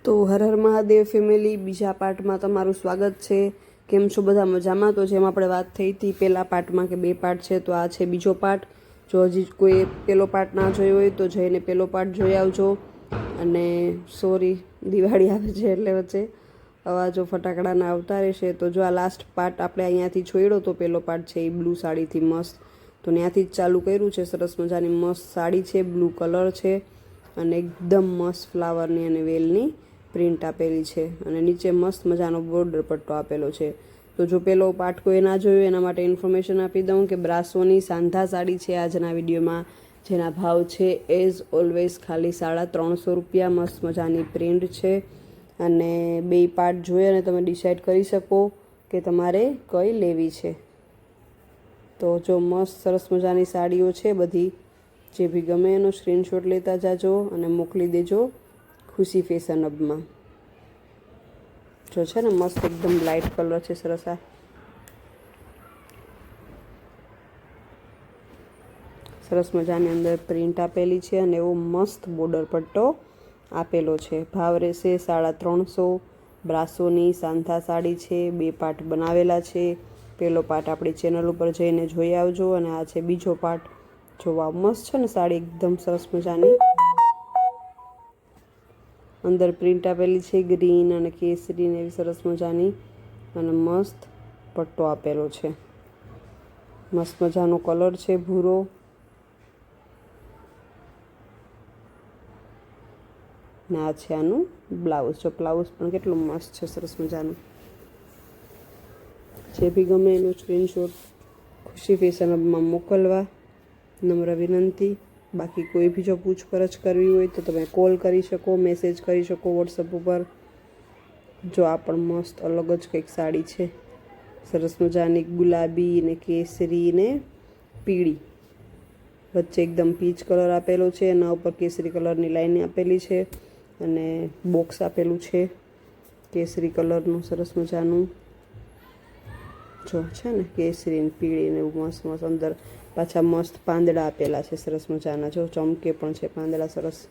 તો હર હર મહાદેવ ફેમિલી, બીજા પાર્ટમાં તમારું સ્વાગત છે। કેમ છો બધા? મજામાં? તો જેમ આપણે વાત થઈ હતી પહેલા પાર્ટમાં કે 2 પાર્ટ છે, તો આ છે બીજો પાર્ટ। જો હજી કોઈ પહેલો પાર્ટ ના જોયો હોય તો જઈને પહેલો પાર્ટ જોઈ આવજો। અને સોરી, દિવાળી આવે છે એટલે વચ્ચે અવાજો ફટાકડાના આવતા રહેશે। તો જો આ લાસ્ટ પાર્ટ આપણે અહીંયાથી છોડ્યો તો પહેલો પાર્ટ છે એ બ્લુ સાડીથી મસ્ત, તો ત્યાંથી જ ચાલુ કર્યું છે। સરસ મજાની મસ્ત સાડી છે, બ્લુ કલર છે અને એકદમ મસ્ત ફ્લાવરની અને વેલની પ્રિન્ટ આપેલી છે અને નીચે મસ્ત મજાનો બોર્ડર પટ્ટો આપેલો છે। તો જો પેલો પાર્ટ કોઈ ના જોયું એના માટે ઇન્ફોર્મેશન આપી દઉં કે બ્રાસોની સાંધા સાડી છે આજના વિડીયોમાં, જેના ભાવ છે એઝ ઓલવેઝ ખાલી ₹350। મસ્ત મજાની પ્રિન્ટ છે અને 2 પાર્ટ જોઈ અને તમે ડિસાઈડ કરી શકો કે તમારે કઈ લેવી છે। તો જો મસ્ત સરસ મજાની સાડીઓ છે બધી, જે બી ગમે એનો સ્ક્રીનશોટ લેતા જાજો અને મોકલી દેજો ખુશી ફેશન હબમાં। જો છે ને મસ્ત એકદમ લાઇટ કલર છે, સરસ આ સરસ મજાની અંદર પ્રિન્ટ આપેલી છે અને એવો મસ્ત બોર્ડર પટ્ટો આપેલો છે। ભાવ રહેશે 350। બ્રાસોની સાંધા સાડી છે, 2 પાર્ટ બનાવેલા છે। પહેલો પાર્ટ આપણી ચેનલ ઉપર જઈને જોઈ આવજો અને આ છે બીજો પાર્ટ। જોવા મસ્ત છે ને સાડી, એકદમ સરસ મજાની અંદર પ્રિન્ટ આપેલી છે ગ્રીન અને કેસરી ને એવી સરસ મજાની, અને મસ્ત પટ્ટો આપેલો છે। મસ્ત મજાનો કલર છે ભૂરો, ને આ છે આનું બ્લાઉઝ। જો બ્લાઉઝ પણ કેટલું મસ્ત છે, સરસ મજાનું। જે બી ગમે એનો સ્ક્રીનશોટ ખુશી ફેશન હબમાં મોકલવા નમ્ર વિનંતી। બાકી કોઈ બી જો પૂછપરછ કરવી હોય તો તમે કોલ કરી શકો, મેસેજ કરી શકો વોટ્સઅપ ઉપર। જો આ પણ મસ્ત અલગ જ કંઈક સાડી છે, સરસ મજાની ગુલાબી ને કેસરી ને પીળી, વચ્ચે એકદમ પીચ કલર આપેલો છે, એના ઉપર કેસરી કલરની લાઈન આપેલી છે અને બોક્સ આપેલું છે કેસરી કલરનું સરસ મજાનું। જો છે ને કેસરી ને પીળી ને એવું મસ્ત મસ્ત, અંદર પાછા મસ્ત પાંદડા આપેલા છે સરસ મજાના। જો ચમકે પણ છે પાંદડા સરસ।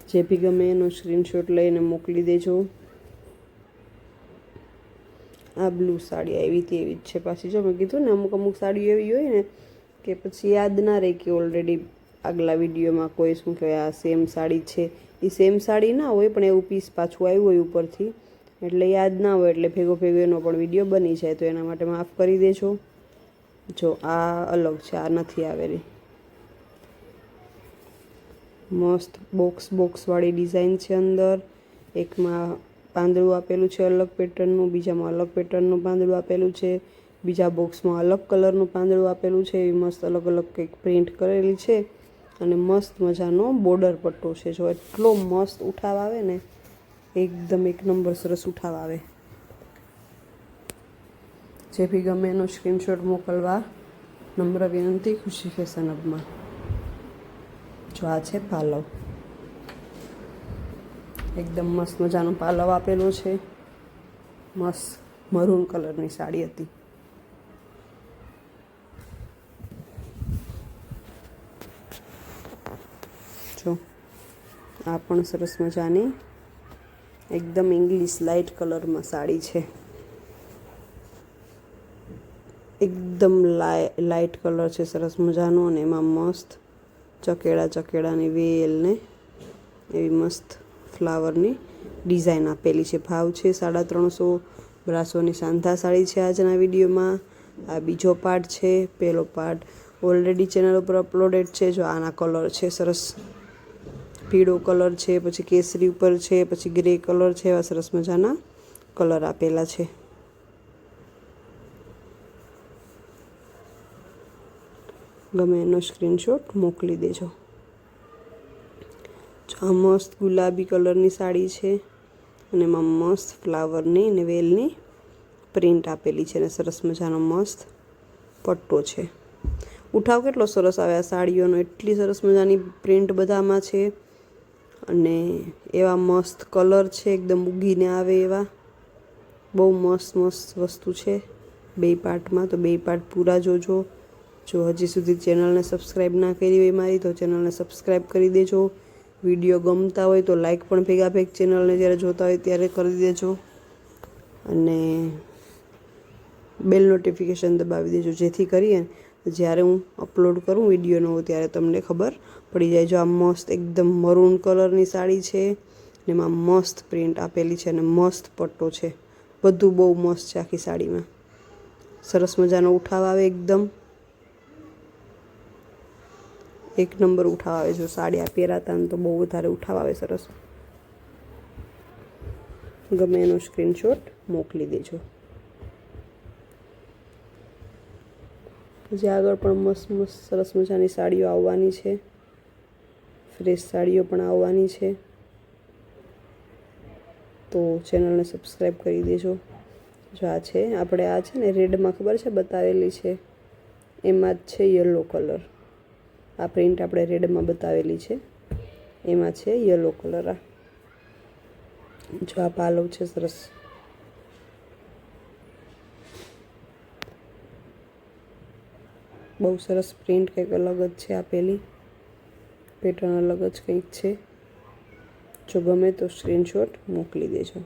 જે બી ગમે એનો સ્ક્રીનશોટ લઈને મોકલી દેજો। આ બ્લુ સાડી આવી હતી એવી જ છે પાછી। જો મેં કીધું ને અમુક સાડીઓ એવી હોય ને કે પછી યાદ ના રહે કે ઓલરેડી આગલા વિડીયોમાં કોઈ શું કહેવાય આ સેમ સાડી છે, એ સેમ સાડી ના હોય પણ એવું પીસ પાછું આવ્યું હોય ઉપરથી, એટલે યાદ ના હોય, એટલે ભેગો એનો પણ વિડીયો બની જાય, તો એના માટે માફ કરી દેજો। જો આ અલગ છે, આ નથી આવેલી। મસ્ત બોક્સવાળી ડિઝાઇન છે અંદર, એકમાં પાંદડું આપેલું છે અલગ પેટર્નનું, બીજામાં અલગ પેટર્નનું પાંદડું આપેલું છે, બીજા બોક્સમાં અલગ કલરનું પાંદડું આપેલું છે। એવી મસ્ત અલગ અલગ કંઈક પ્રિન્ટ કરેલી છે અને મસ્ત મજાનો બોર્ડર પટ્ટો છે। જો એટલો મસ્ત ઉઠાવ આવે ને, એકદમ એક નંબર સરસ ઉઠાવ આવે। જે બી ગમે એનો સ્ક્રીનશોટ મોકલવા નમ્ર વિનંતી ખુશી ફેશન હબમાં। જો આ છે પાલવ, એકદમ મસ્ત મજાનો પાલવ આપેલો છે, મસ્ત મરૂન કલરની સાડી હતી। જો આ પણ સરસ મજાની એકદમ ઇંગ્લિશ લાઇટ કલરમાં સાડી છે, એકદમ લાઇટ કલર છે સરસ મજાનો, અને એમાં મસ્ત ચકેડાની વેલ ને એવી મસ્ત ફ્લાવરની ડિઝાઇન આપેલી છે। ભાવ છે 350। બ્રાસોની સાંધા સાડી છે આજના વિડીયોમાં। આ બીજો પાર્ટ છે, પહેલો પાર્ટ ઓલરેડી ચેનલ ઉપર અપલોડેડ છે। જો આના કલર છે સરસ, પીળો કલર છે, પછી કેસરી ઉપર છે, પછી ગ્રે કલર છે, એવા સરસ મજાના કલર આપેલા છે। ગમે એનો સ્ક્રીનશોટ મોકલી દેજો। આ મસ્ત ગુલાબી કલરની સાડી છે અને એમાં મસ્ત ફ્લાવરની ને વેલની પ્રિન્ટ આપેલી છે અને સરસ મજાનો મસ્ત પટ્ટો છે। ઉઠાવ કેટલો સરસ આવે આ સાડીઓનો, એટલી સરસ મજાની પ્રિન્ટ બધામાં છે અને એવા મસ્ત કલર છે, એકદમ ઉગીને આવે એવા। બહુ મસ્ત વસ્તુ છે 2 પાર્ટમાં, તો 2 પાર્ટ પૂરા જોજો। જો હજી સુધી ચેનલને સબસ્ક્રાઈબ ના કરી હોય મારી, તો ચેનલને સબસ્ક્રાઈબ કરી દેજો। વિડીયો ગમતા હોય તો લાઈક પણ ભેગા ભેગ ચેનલને જ્યારે જોતા હોય ત્યારે કરી દેજો અને બેલ નોટિફિકેશન દબાવી દેજો, જેથી કરીએ જ્યારે હું અપલોડ કરું વિડીયોનો ત્યારે તમને ખબર પડી જાય. જો આ મસ્ત એકદમ મરૂન કલરની સાડી છે ને એમાં મસ્ત પ્રિન્ટ આપેલી છે અને મસ્ત પટ્ટો છે. બધું બહુ મસ્ત છે આખી સાડીમાં. સરસ મજાનો ઉઠાવ આવે, એકદમ એક નંબર ઉઠાવ આવે. જો સાડી આ પહેરાતા ને તો બહુ વધારે ઉઠાવ આવે, સરસ. ગમે એનો સ્ક્રીનશોટ મોકલી દેજો. પછી આગળ પણ મસ્ત મસ્ત સરસ મજાની સાડીઓ આવવાની છે, ફ્રેશ સાડીઓ પણ આવવાની છે. તો ચેનલને સબસ્ક્રાઈબ કરી દેજો. જો આ છે આપણે આ છે ને રેડમાં ખબર છે બતાવેલી છે, એમાં જ છે યલો કલર. આ પ્રિન્ટ આપણે રેડમાં બતાવેલી છે, એમાં છે યલો કલર. આ જો આ પાલવ છે સરસ. બહુ સરસ પ્રિન્ટ કંઈક અલગ જ છે આપેલી, પેટર્ન અલગ જ કંઈક છે. જો ગમે તો સ્ક્રીનશોટ મોકલી દેજો.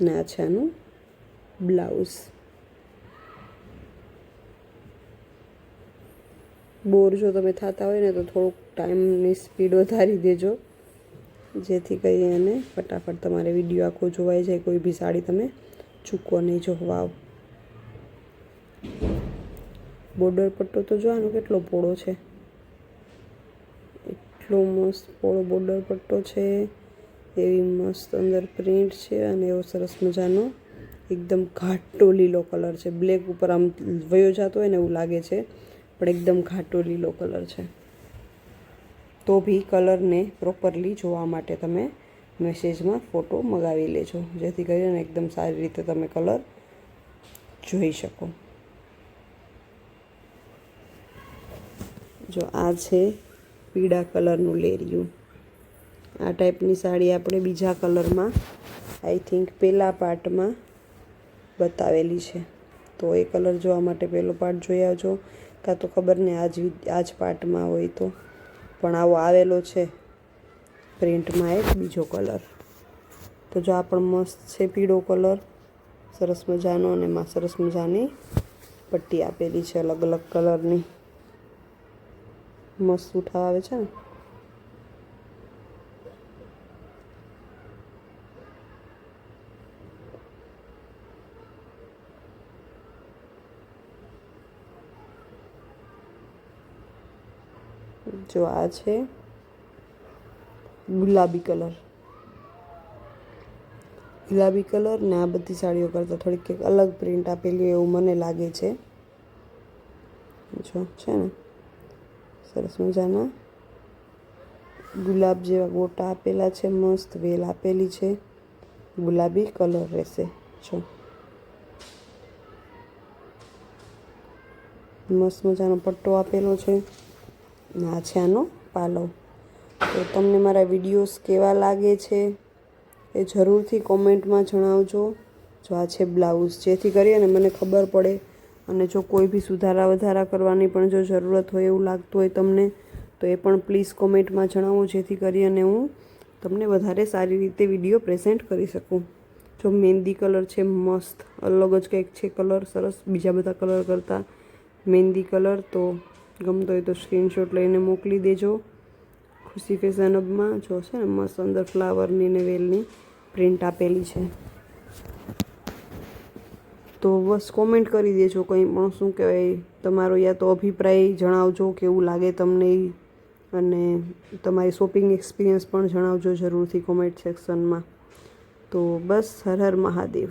ને આ છે આનું બ્લાઉઝ. બોર જો તમે થતા હોય ને તો થોડુંક ટાઈમની સ્પીડ વધારી દેજો, જેથી કરી અને ફટાફટ તમારે વિડીયો આખો જોવાઈ જાય. કોઈ બી સાડી તમે ચૂકો નહીં. જો વાવ, બોર્ડર પટ્ટો તો જો આનો કેટલો પોળો છે, એટલો મસ્ત પોળો બોર્ડર પટ્ટો છે. એવી મસ્ત અંદર પ્રિન્ટ છે અને એવો સરસ મજાનો એકદમ ઘાટો લીલો કલર છે. બ્લેક ઉપર આમ વયો જતો હોય ને એવું લાગે છે, પણ એકદમ ઘાટો લીલો કલર છે. તો બી કલરને પ્રોપરલી જોવા માટે તમે મેસેજમાં ફોટો મંગાવી લેજો, જેથી કરીને એકદમ સારી રીતે તમે કલર જોઈ શકો. જો આ છે પીળા કલરનું લેરિયું. આ ટાઈપની સાડી આપણે બીજા કલરમાં આઈ થિંક પહેલા પાર્ટમાં બતાવેલી છે. તો એ કલર જોવા માટે પહેલો પાર્ટ જોઈ આવજો, કાં તો ખબર નહીં આ જ પાર્ટમાં હોય તો. પણ આવો આવેલો છે પ્રિન્ટમાં એક બીજો કલર. તો જો આ પણ મસ્ત છે પીળો કલર, સરસ મજાનો. અને એમાં સરસ મજાની પટ્ટી આપેલી છે અલગ અલગ કલરની. મસ્ત ઉઠાવ આવે છે ને. જો આ છે ગુલાબી કલર. ગુલાબી કલર ને આ બધી સાડીઓ કરતાં થોડીક કંઈક અલગ પ્રિન્ટ આપેલી એવું મને લાગે છે. જો છે ને સરસ મજાના ગુલાબ જેવા ગોટા આપેલા છે, મસ્ત વેલ આપેલી છે. ગુલાબી કલર રહેશે. જો મસ્ત મજાનો પટ્ટો આપેલો છે. આ છે આનો પાલવ. તો તમને મારા વિડીયોઝ કેવા લાગે છે એ જરૂરથી કોમેન્ટમાં જણાવજો. જો આ છે બ્લાઉઝ, જેથી કરી અને મને ખબર પડે. અને જો કોઈ બી સુધારા વધારા કરવાની પણ જો જરૂરત હોય એવું લાગતું હોય તમને, તો એ પણ પ્લીઝ કોમેન્ટમાં જણાવો, જેથી કરી અને હું તમને વધારે સારી રીતે વિડીયો પ્રેઝન્ટ કરી શકું. જો મહેંદી કલર છે મસ્ત, અલગ જ કંઈક છે કલર, સરસ બીજા બધા કલર કરતાં મહેંદી કલર. તો ગમતો હોય તો સ્ક્રીનશોટ લઈને મોકલી દેજો. ખુશી ફેશન હબમાં જો છે ને મસ્ત અંદર ફ્લાવરની ને વેલની પ્રિન્ટ આપેલી છે. તો બસ કોમેન્ટ કરી દેજો કંઈ પણ, શું કહેવાય તમારો યા તો અભિપ્રાય જણાવજો કેવું લાગે તમને, અને તમારી શોપિંગ એક્સપિરિયન્સ પણ જણાવજો જરૂરથી કોમેન્ટ સેક્શનમાં. તો બસ, હર હર મહાદેવ.